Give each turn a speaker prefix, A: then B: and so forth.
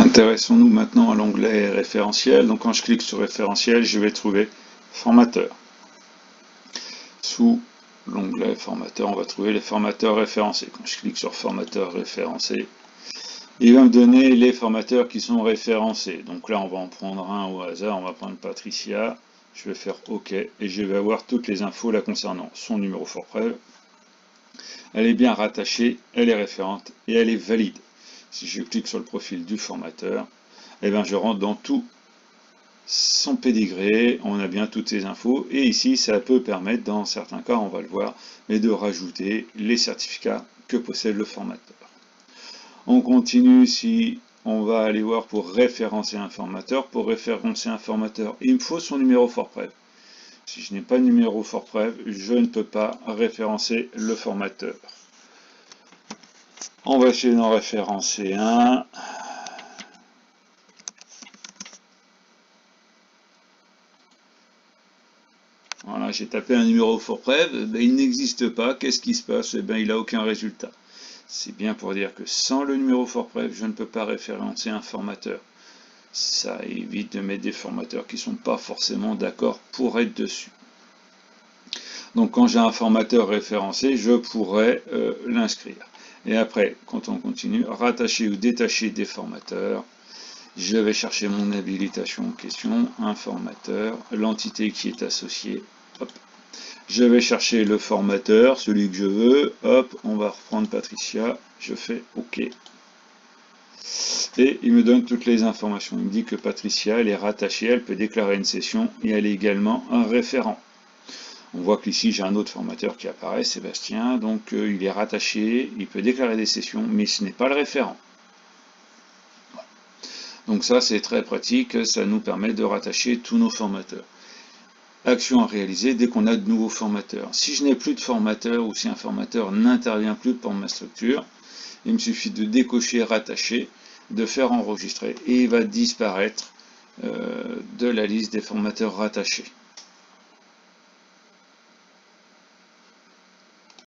A: Intéressons-nous maintenant à l'onglet référentiel. Donc quand je clique sur référentiel, je vais trouver formateur. Sous l'onglet formateur, on va trouver les formateurs référencés. Quand je clique sur formateur référencé, il va me donner les formateurs qui sont référencés. Donc là, on va en prendre un au hasard. On va prendre Patricia. Je vais faire OK et je vais avoir toutes les infos la concernant. Son numéro forfait, elle est bien rattachée, elle est référente et elle est valide. Si je clique sur le profil du formateur, eh bien je rentre dans tout son pédigré, on a bien toutes ces infos, et ici ça peut permettre, dans certains cas on va le voir, mais de rajouter les certificats que possède le formateur. On continue, si on va aller voir pour référencer un formateur. Pour référencer un formateur, il me faut son numéro fort-preuve. Si je n'ai pas de numéro fort-preuve, je ne peux pas référencer le formateur. On va essayer d'en référencer un. Voilà, j'ai tapé un numéro fort-preuve, ben, il n'existe pas. Qu'est-ce qui se passe? Eh bien, il n'a aucun résultat. C'est bien pour dire que sans le numéro fort-preuve, je ne peux pas référencer un formateur. Ça évite de mettre des formateurs qui ne sont pas forcément d'accord pour être dessus. Donc quand j'ai un formateur référencé, je pourrais l'inscrire. Et après, quand on continue, rattacher ou détacher des formateurs, je vais chercher mon habilitation en question, un formateur, l'entité qui est associée, hop. Je vais chercher le formateur, celui que je veux, hop, on va reprendre Patricia, je fais OK. Et il me donne toutes les informations. Il me dit que Patricia, elle est rattachée, elle peut déclarer une session et elle est également un référent. On voit qu'ici j'ai un autre formateur qui apparaît, Sébastien, donc il est rattaché, il peut déclarer des sessions, mais ce n'est pas le référent. Donc ça c'est très pratique, ça nous permet de rattacher tous nos formateurs. Action à réaliser dès qu'on a de nouveaux formateurs. Si je n'ai plus de formateur ou si un formateur n'intervient plus pour ma structure, il me suffit de décocher rattacher, de faire enregistrer et il va disparaître de la liste des formateurs rattachés.